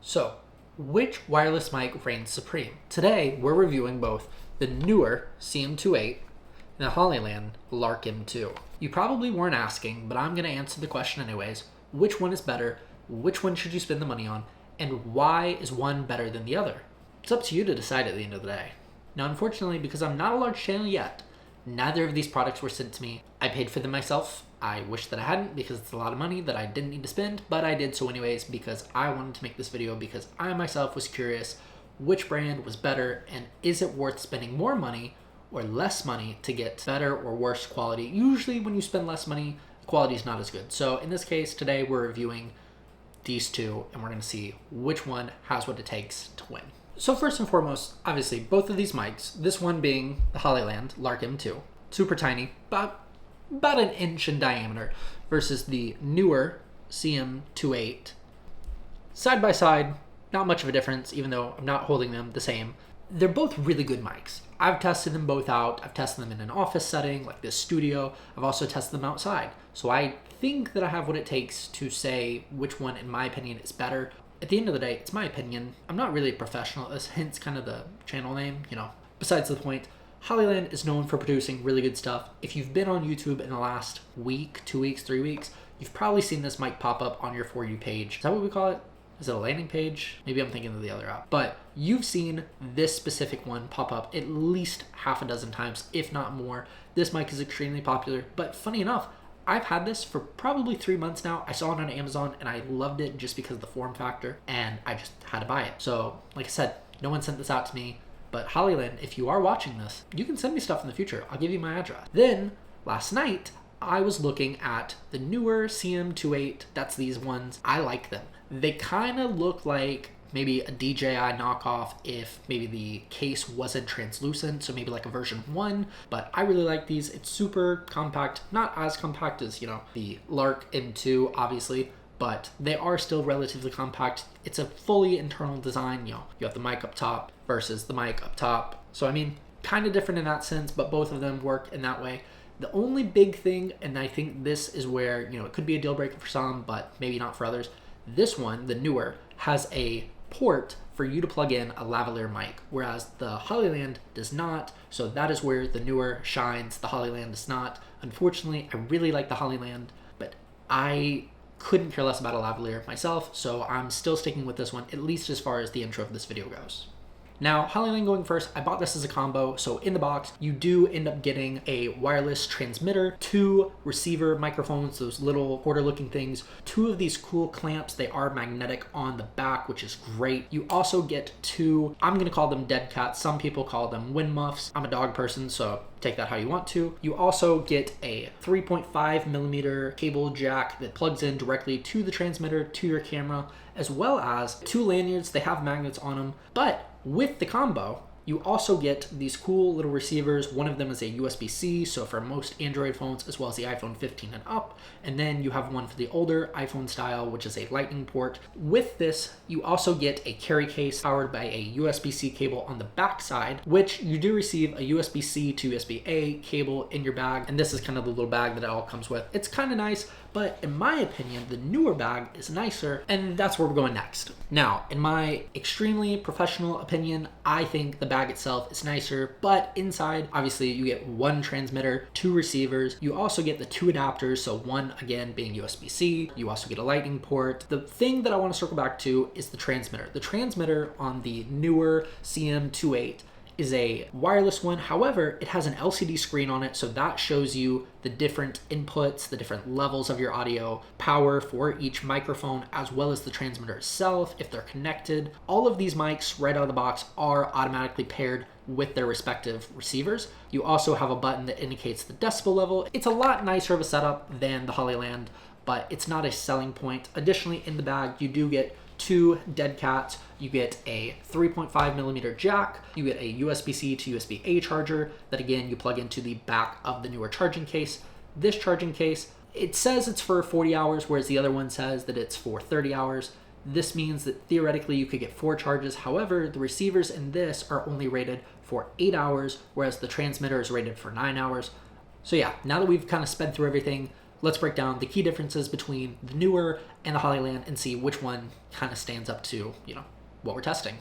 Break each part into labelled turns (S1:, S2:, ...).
S1: So, which wireless mic reigns supreme? Today, we're reviewing both the Neewer CM28 and the Hollyland Lark M2. You probably weren't asking, but I'm going to answer the question anyways. Which one is better? Which one should you spend the money on? And why is one better than the other? It's up to you to decide at the end of the day. Now, unfortunately, because I'm not a large channel yet, neither of these products were sent to me. I paid for them myself. I wish that I hadn't because it's a lot of money that I didn't need to spend, but I did so anyways because I wanted to make this video because I myself was curious which brand was better and is it worth spending more money or less money to get better or worse quality. Usually when you spend less money, the quality is not as good. So in this case, today we're reviewing these two and we're going to see which one has what it takes to win. So first and foremost, obviously both of these mics, this one being the Hollyland Lark M2, super tiny, about an inch in diameter, versus the Neewer CM28. Side by side, not much of a difference, even though I'm not holding them the same. They're both really good mics. I've tested them both out. I've tested them in an office setting, like this studio. I've also tested them outside. So I think that I have what it takes to say which one, in my opinion, is better. At the end of the day, it's my opinion. I'm not really a professional at this, hence kind of the channel name, Besides the point, Hollyland is known for producing really good stuff. If you've been on YouTube in the last week, 2 weeks, 3 weeks, you've probably seen this mic pop up on your For You page. Is that what we call it? Is it a landing page? Maybe I'm thinking of the other app. But you've seen this specific one pop up at least half a dozen times, if not more. This mic is extremely popular, but funny enough, I've had this for probably 3 months now. I saw it on Amazon and I loved it just because of the form factor and I just had to buy it. So like I said, no one sent this out to me. But Hollyland, if you are watching this, you can send me stuff in the future. I'll give you my address. Then, last night, I was looking at the Neewer CM28. That's these ones. I like them. They kind of look like maybe a DJI knockoff if maybe the case wasn't translucent, so maybe like a version 1. But I really like these. It's super compact. Not as compact as, the Lark M2, obviously, but they are still relatively compact. It's a fully internal design. You have the mic up top versus the mic up top. So I mean, kind of different in that sense, but both of them work in that way. The only big thing, and I think this is where, it could be a deal breaker for some, but maybe not for others. This one, the Neewer, has a port for you to plug in a lavalier mic, whereas the Hollyland does not. So that is where the Neewer shines. The Hollyland does not. Unfortunately, I really like the Hollyland, but I couldn't care less about a lavalier myself, so I'm still sticking with this one, at least as far as the intro of this video goes. Now, Hollyland going first, I bought this as a combo, so in the box, you do end up getting a wireless transmitter, 2 receiver microphones, those little quarter-looking things, 2 of these cool clamps. They are magnetic on the back, which is great. You also get 2, I'm gonna call them dead cats, some people call them wind muffs. I'm a dog person, so take that how you want to. You also get a 3.5 millimeter cable jack that plugs in directly to the transmitter, to your camera, as well as 2 lanyards. They have magnets on them, but with the combo, you also get these cool little receivers. One of them is a USB-C, so for most Android phones, as well as the iPhone 15 and up. And then you have one for the older iPhone style, which is a lightning port. With this, you also get a carry case powered by a USB-C cable on the back side, which you do receive a USB-C to USB-A cable in your bag. And this is kind of the little bag that it all comes with. It's kind of nice, but in my opinion, the Neewer bag is nicer, and that's where we're going next. Now, in my extremely professional opinion, I think the bag itself is nicer, but inside, obviously, you get 1 transmitter, 2 receivers. You also get the 2 adapters, so one, again, being USB-C. You also get a lightning port. The thing that I want to circle back to is the transmitter. The transmitter on the Neewer CM28 is a wireless one. However, it has an LCD screen on it, so that shows you the different inputs, the different levels of your audio power for each microphone, as well as the transmitter itself, if they're connected. All of these mics right out of the box are automatically paired with their respective receivers. You also have a button that indicates the decibel level. It's a lot nicer of a setup than the Hollyland, but it's not a selling point. Additionally, in the bag, you do get 2 dead cats. You get a 3.5 millimeter jack. You get a USB-C to USB-A charger that, again, you plug into the back of the Neewer charging case. This charging case, it says it's for 40 hours, whereas the other one says that it's for 30 hours. This means that theoretically you could get 4 charges. However, the receivers in this are only rated for 8 hours, whereas the transmitter is rated for 9 hours. So yeah, now that we've kind of sped through everything, let's break down the key differences between the Neewer and the Hollyland and see which one kind of stands up to, what we're testing.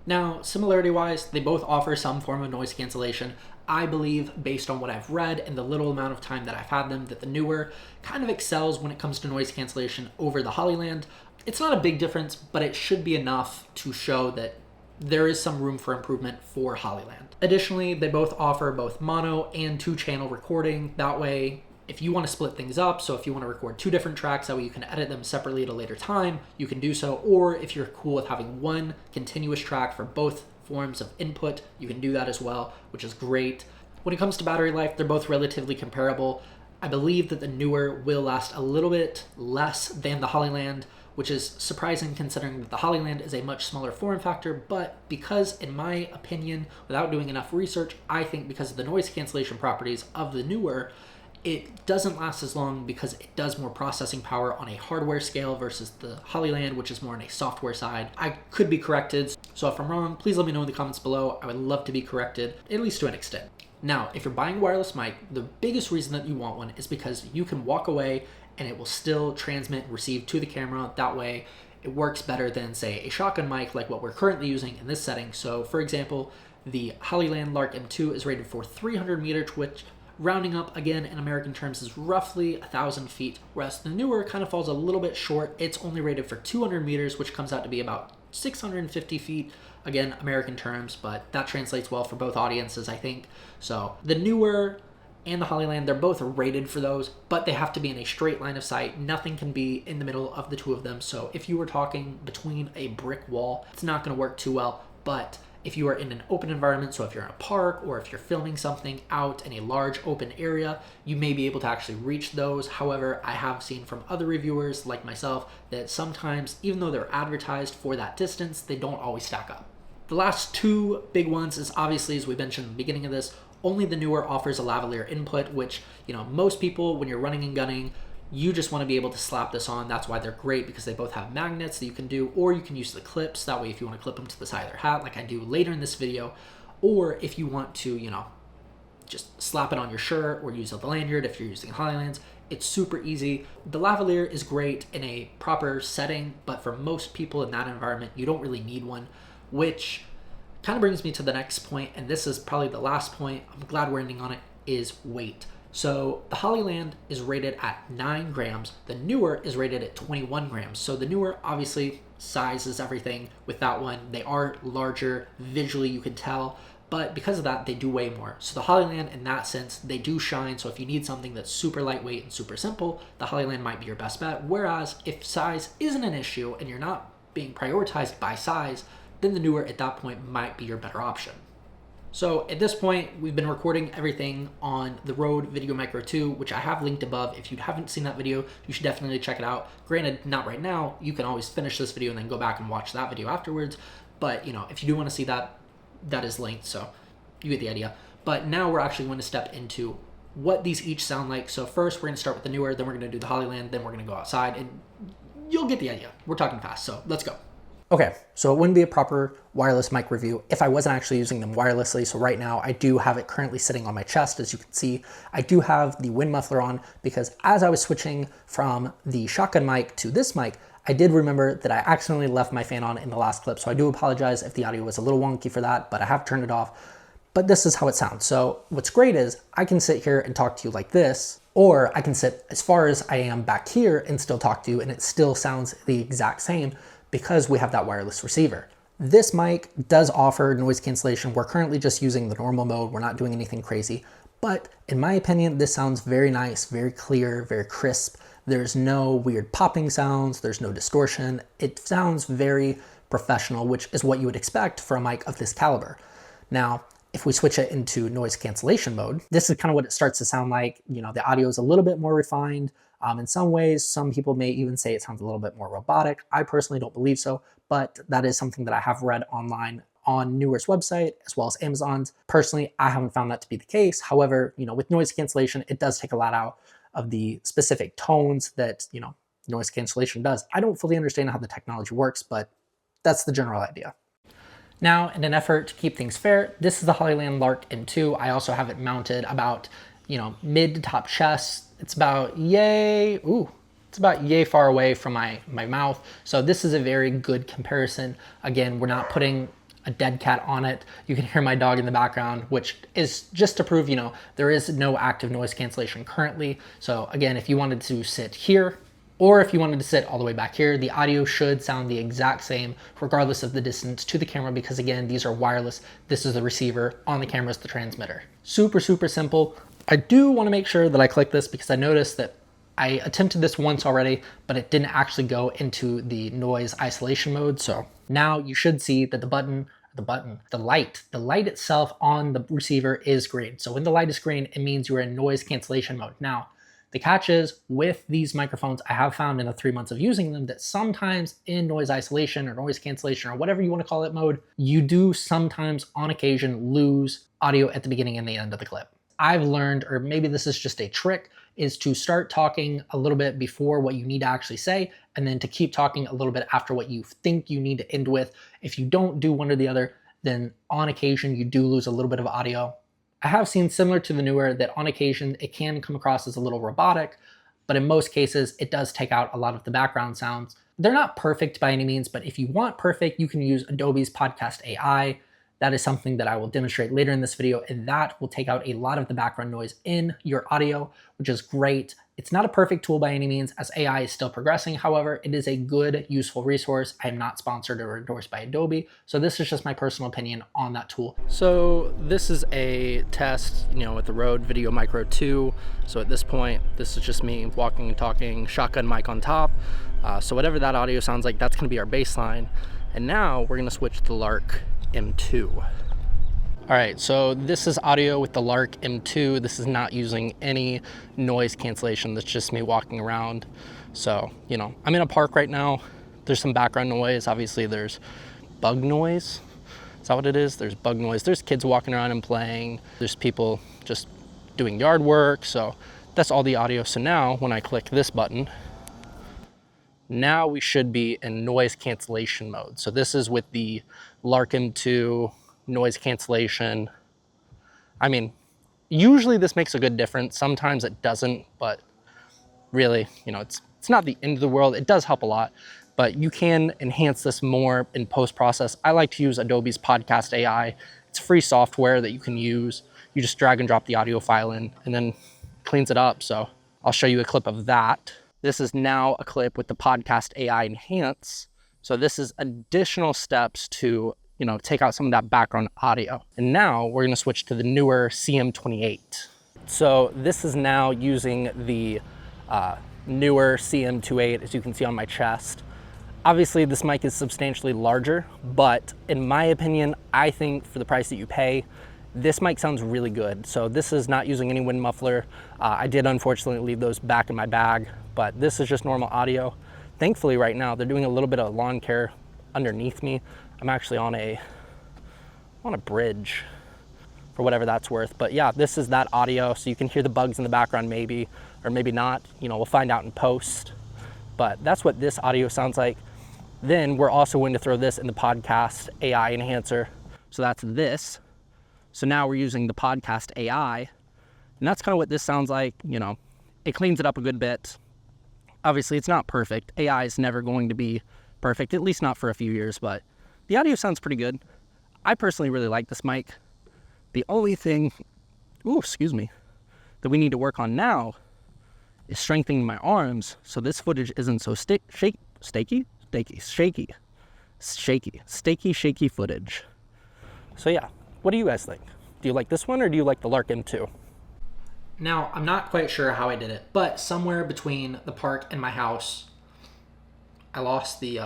S1: Now, similarity-wise, they both offer some form of noise cancellation. I believe, based on what I've read and the little amount of time that I've had them, that the Neewer kind of excels when it comes to noise cancellation over the Hollyland. It's not a big difference, but it should be enough to show that there is some room for improvement for Hollyland. Additionally, they both offer both mono and 2-channel recording. That way, if you want to split things up, so if you want to record 2 different tracks, that way you can edit them separately at a later time, you can do so. Or if you're cool with having one continuous track for both forms of input, you can do that as well, which is great. When it comes to battery life, they're both relatively comparable. I believe that the Neewer will last a little bit less than the Hollyland, which is surprising considering that the Hollyland is a much smaller form factor, but because, in my opinion, without doing enough research, I think because of the noise cancellation properties of the Neewer, it doesn't last as long because it does more processing power on a hardware scale versus the Hollyland, which is more on a software side. I could be corrected, so if I'm wrong, please let me know in the comments below. I would love to be corrected, at least to an extent. Now, if you're buying a wireless mic, the biggest reason that you want one is because you can walk away and it will still transmit and receive to the camera. That way, it works better than, say, a shotgun mic like what we're currently using in this setting. So, for example, the Hollyland Lark M2 is rated for 300 meters, which, rounding up again in American terms, is roughly 1,000 feet, whereas the Neewer kind of falls a little bit short. It's only rated for 200 meters, which comes out to be about 650 feet, again, American terms, but that translates well for both audiences, I think. So the Neewer and the Hollyland, they're both rated for those, but they have to be in a straight line of sight. Nothing can be in the middle of the two of them. So if you were talking between a brick wall, it's not going to work too well. But if you are in an open environment, so if you're in a park or if you're filming something out in a large open area, you may be able to actually reach those. However, I have seen from other reviewers like myself that sometimes, even though they're advertised for that distance, they don't always stack up. The last 2 big ones is obviously, as we mentioned at the beginning of this, only the Neewer offers a lavalier input, which, most people, when you're running and gunning, you just want to be able to slap this on. That's why they're great, because they both have magnets that you can do, or you can use the clips. That way, if you want to clip them to the side of their hat, like I do later in this video, or if you want to, just slap it on your shirt or use a lanyard if you're using Hollylands, it's super easy. The lavalier is great in a proper setting, but for most people in that environment, you don't really need one, which kind of brings me to the next point, and this is probably the last point. I'm glad we're ending on it, is weight. So the Hollyland is rated at 9 grams. The Neewer is rated at 21 grams. So the Neewer, obviously, size is everything with that one. They are larger. Visually, you can tell. But because of that, they do weigh more. So the Hollyland, in that sense, they do shine. So if you need something that's super lightweight and super simple, the Hollyland might be your best bet. Whereas if size isn't an issue and you're not being prioritized by size, then the Neewer at that point might be your better option. So at this point, we've been recording everything on the Rode Video Micro 2, which I have linked above. If you haven't seen that video, you should definitely check it out. Granted, not right now. You can always finish this video and then go back and watch that video afterwards. But, if you do want to see that, that is linked, so you get the idea. But now we're actually going to step into what these each sound like. So first, we're going to start with the Neewer, then we're going to do the Hollyland, then we're going to go outside, and you'll get the idea. We're talking fast, so let's go. Okay, so it wouldn't be a proper wireless mic review if I wasn't actually using them wirelessly. So right now I do have it currently sitting on my chest. As you can see, I do have the wind muffler on because as I was switching from the shotgun mic to this mic, I did remember that I accidentally left my fan on in the last clip. So I do apologize if the audio was a little wonky for that, but I have turned it off. But this is how it sounds. So what's great is I can sit here and talk to you like this, or I can sit as far as I am back here and still talk to you, and it still sounds the exact same because we have that wireless receiver. This mic does offer noise cancellation. We're currently just using the normal mode. We're not doing anything crazy, but in my opinion, this sounds very nice, very clear, very crisp. There's no weird popping sounds. There's no distortion. It sounds very professional, which is what you would expect for a mic of this caliber. Now, if we switch it into noise cancellation mode, this is kind of what it starts to sound like. The audio is a little bit more refined. In some ways, some people may even say it sounds a little bit more robotic. I personally don't believe so, but that is something that I have read online on Neewer's website as well as Amazon's. Personally, I haven't found that to be the case. However, with noise cancellation, it does take a lot out of the specific tones that, noise cancellation does. I don't fully understand how the technology works, but that's the general idea. Now, in an effort to keep things fair, this is the Hollyland Lark M2. I also have it mounted about, mid to top chest. It's about yay far away from my mouth. So this is a very good comparison. Again, we're not putting a dead cat on it. You can hear my dog in the background, which is just to prove, there is no active noise cancellation currently. So again, if you wanted to sit here, or if you wanted to sit all the way back here, the audio should sound the exact same regardless of the distance to the camera, because again, these are wireless. This is the receiver, on the camera is the transmitter. Super, super simple. I do want to make sure that I click this because I noticed that I attempted this once already, but it didn't actually go into the noise isolation mode. So now you should see that the light itself on the receiver is green. So when the light is green, it means you're in noise cancellation mode. Now, the catch is with these microphones, I have found in the 3 months of using them that sometimes in noise isolation or noise cancellation or whatever you want to call it mode, you do sometimes on occasion lose audio at the beginning and the end of the clip. I've learned, or maybe this is just a trick, is to start talking a little bit before what you need to actually say, and then to keep talking a little bit after what you think you need to end with. If you don't do one or the other, then on occasion you do lose a little bit of audio. I have seen, similar to the Neewer, that on occasion it can come across as a little robotic, but in most cases it does take out a lot of the background sounds. They're not perfect by any means, but if you want perfect, you can use Adobe's Podcast AI. That is something that I will demonstrate later in this video, and that will take out a lot of the background noise in your audio, which is great. It's not a perfect tool by any means, as AI is still progressing. However, it is a good, useful resource. I am not sponsored or endorsed by Adobe, so this is just my personal opinion on that tool. So this is a test, with the Rode Video Micro 2. So at this point, this is just me walking and talking, shotgun mic on top. So whatever that audio sounds like, that's gonna be our baseline. And now we're gonna switch to the Lark M2. All right, so this is audio with the Lark M2. This is not using any noise cancellation. That's just me walking around. So, I'm in a park right now. There's some background noise. Obviously, there's bug noise. Is that what it is? There's bug noise. There's kids walking around and playing. There's people just doing yard work. So that's all the audio. So now when I click this button, now we should be in noise cancellation mode. So this is with the Lark M2 noise cancellation. I mean, usually this makes a good difference. Sometimes it doesn't, but really, it's not the end of the world. It does help a lot, but you can enhance this more in post-process. I like to use Adobe's Podcast AI. It's free software that you can use. You just drag and drop the audio file in and then cleans it up. So I'll show you a clip of that. This is now a clip with the Podcast AI Enhance. So this is additional steps to, take out some of that background audio. And now we're gonna switch to the Neewer CM28. So this is now using the Neewer CM28, as you can see on my chest. Obviously this mic is substantially larger, but in my opinion, I think for the price that you pay, this mic sounds really good. So this is not using any wind muffler. I did unfortunately leave those back in my bag, but this is just normal audio. Thankfully right now, they're doing a little bit of lawn care underneath me. I'm actually on a bridge, for whatever that's worth. But yeah, this is that audio. So you can hear the bugs in the background maybe, or maybe not. We'll find out in post. But that's what this audio sounds like. Then we're also going to throw this in the Podcast AI enhancer. So that's this. So now we're using the Podcast AI, and that's kind of what this sounds like. It cleans it up a good bit. Obviously, it's not perfect. AI is never going to be perfect, at least not for a few years, but the audio sounds pretty good. I personally really like this mic. The only thing, that we need to work on now is strengthening my arms so this footage isn't so shaky footage. So yeah. What do you guys think? Do you like this one or do you like the Lark M2? Now, I'm not quite sure how I did it, but somewhere between the park and my house, I lost the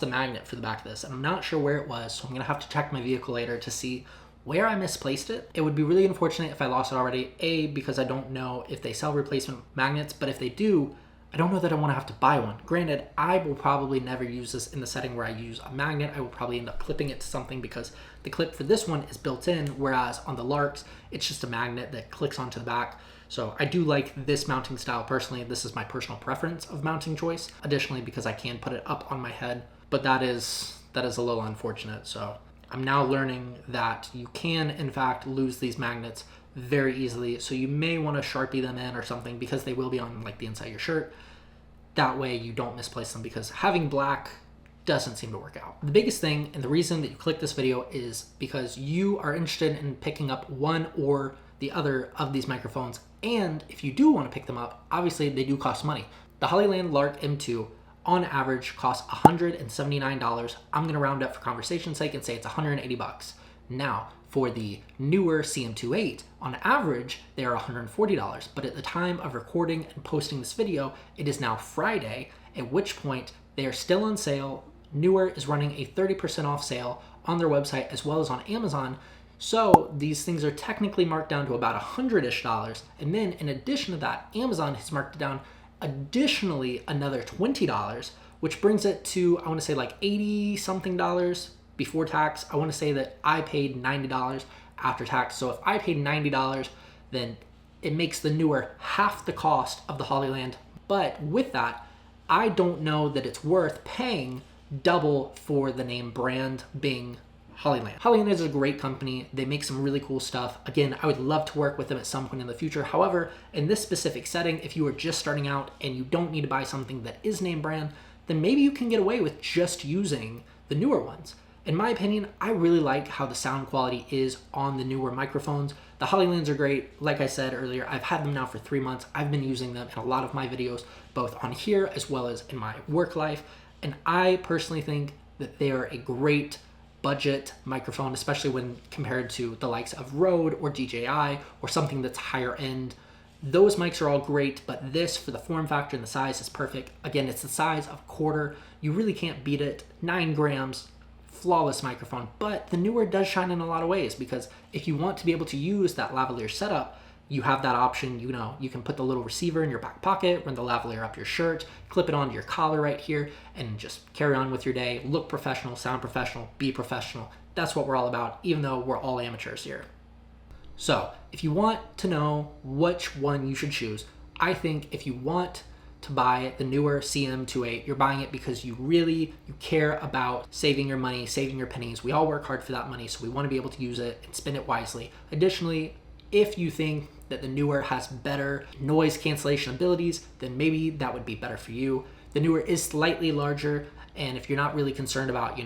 S1: magnet for the back of this, and I'm not sure where it was, so I'm gonna have to check my vehicle later to see where I misplaced it. It would be really unfortunate if I lost it already, A, because I don't know if they sell replacement magnets, but if they do, I don't know that I want to have to buy one. Granted, I will probably never use this in the setting where I use a magnet. I will probably end up clipping it to something because the clip for this one is built in, whereas on the Larks, it's just a magnet that clicks onto the back. So I do like this mounting style personally. This is my personal preference of mounting choice. Additionally, because I can put it up on my head, but that is a little unfortunate. So I'm now learning that you can, in fact, lose these magnets very easily. So you may want to Sharpie them in or something, because they will be on like the inside of your shirt. That way you don't misplace them, because having black doesn't seem to work out. The biggest thing, and the reason that you click this video, is because you are interested in picking up one or the other of these microphones. And if you do want to pick them up, obviously they do cost money. The Hollyland Lark M2 on average costs $179. I'm going to round up for conversation's sake and say it's 180 bucks. Now, for the Neewer CM28, on average, they are $140. But at the time of recording and posting this video, it is now Friday, at which point they are still on sale. Neewer is running a 30% off sale on their website as well as on Amazon. So these things are technically marked down to about $100-ish. And then in addition to that, Amazon has marked it down additionally another $20, which brings it to, I want to say like 80 something dollars before tax. I want to say that I paid $90 after tax. So if I paid $90, then it makes the Neewer half the cost of the Hollyland. But with that, I don't know that it's worth paying double for the name brand being Hollyland. Hollyland is a great company. They make some really cool stuff. Again, I would love to work with them at some point in the future. However, in this specific setting, if you are just starting out and you don't need to buy something that is name brand, then maybe you can get away with just using the Neewer ones. In my opinion, I really like how the sound quality is on the Neewer microphones. The Hollylands are great. Like I said earlier, I've had them now for 3 months. I've been using them in a lot of my videos, both on here as well as in my work life. And I personally think that they are a great budget microphone, especially when compared to the likes of Rode or DJI or something that's higher end. Those mics are all great, but this, for the form factor and the size, is perfect. Again, it's the size of a quarter. You really can't beat it. 9 grams, flawless microphone. But the Neewer does shine in a lot of ways, because if you want to be able to use that lavalier setup, you have that option. You know, you can put the little receiver in your back pocket, run the lavalier up your shirt, clip it onto your collar right here, and just carry on with your day. Look professional, sound professional, be professional. That's what we're all about, even though we're all amateurs here. So if you want to know which one you should choose, I think if you want to buy the Neewer CM28, you're buying it because you care about saving your money, saving your pennies. We all work hard for that money, so we want to be able to use it and spend it wisely. Additionally, if you think that the Neewer has better noise cancellation abilities, then maybe that would be better for you. The Neewer is slightly larger, and if you're not really concerned about,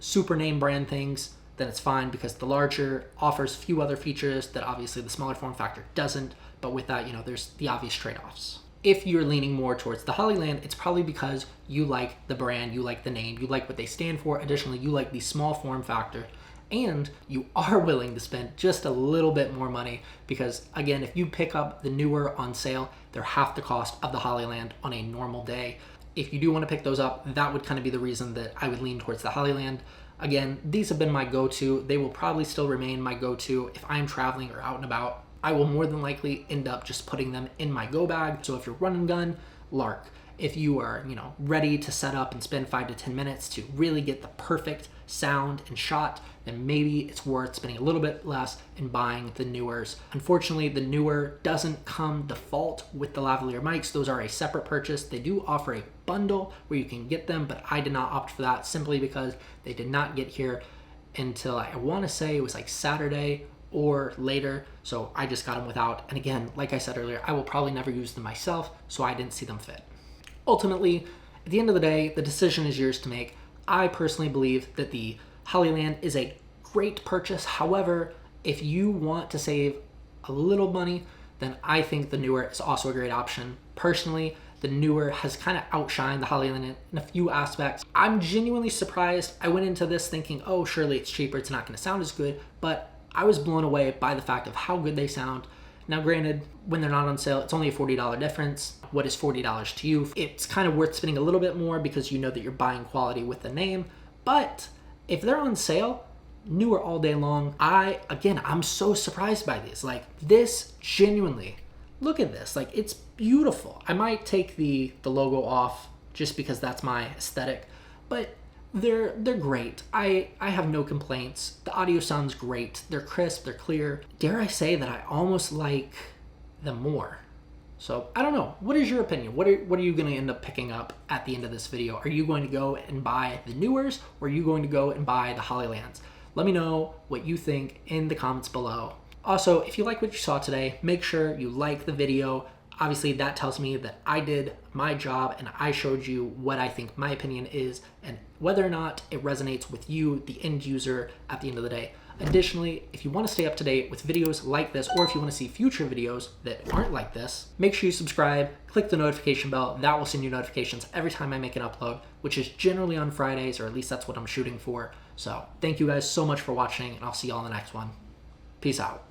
S1: super name brand things, then it's fine, because the larger offers a few other features that obviously the smaller form factor doesn't. But with that, there's the obvious trade-offs. If you're leaning more towards the Hollyland, it's probably because you like the brand, you like the name, you like what they stand for. Additionally, you like the small form factor, and you are willing to spend just a little bit more money, because again, if you pick up the Neewer on sale, they're half the cost of the Hollyland on a normal day. If you do want to pick those up, that would kind of be the reason that I would lean towards the Hollyland. Again, these have been my go-to. They will probably still remain my go-to if I'm traveling or out and about. I will more than likely end up just putting them in my go bag. So if you're run and gun, Lark. If you are, ready to set up and spend 5 to 10 minutes to really get the perfect sound and shot, then maybe it's worth spending a little bit less and buying the Neewers. Unfortunately, the Neewer doesn't come default with the lavalier mics. Those are a separate purchase. They do offer a bundle where you can get them, but I did not opt for that simply because they did not get here until I want to say it was like Saturday or later. So I just got them without. And again, like I said earlier, I will probably never use them myself, so I didn't see them fit. Ultimately, at the end of the day, the decision is yours to make. I personally believe that the Hollyland is a great purchase. However, if you want to save a little money, then I think the Neewer is also a great option. Personally, the Neewer has kind of outshined the Hollyland in a few aspects. I'm genuinely surprised. I went into this thinking, oh, surely it's cheaper, it's not going to sound as good, but I was blown away by the fact of how good they sound. Now, granted, when they're not on sale, it's only a $40 difference. What is $40 to you? It's kind of worth spending a little bit more because you know that you're buying quality with the name. But if they're on sale, Neewer all day long. I'm so surprised by these. Like, this genuinely, look at this. Like, it's beautiful. I might take the logo off just because that's my aesthetic, but they're great. I have no complaints. The audio sounds great. They're crisp, they're clear. Dare I say that I almost like them more. So I don't know. What is your opinion? What are you going to end up picking up at the end of this video? Are you going to go and buy the Neewers, or are you going to go and buy the Hollylands? Let me know what you think in the comments below. Also, if you like what you saw today, make sure you like the video. Obviously, that tells me that I did my job and I showed you what I think my opinion is and whether or not it resonates with you, the end user, at the end of the day. Additionally, if you want to stay up to date with videos like this, or if you want to see future videos that aren't like this, make sure you subscribe, click the notification bell. That will send you notifications every time I make an upload, which is generally on Fridays, or at least that's what I'm shooting for. So thank you guys so much for watching, and I'll see you all in the next one. Peace out.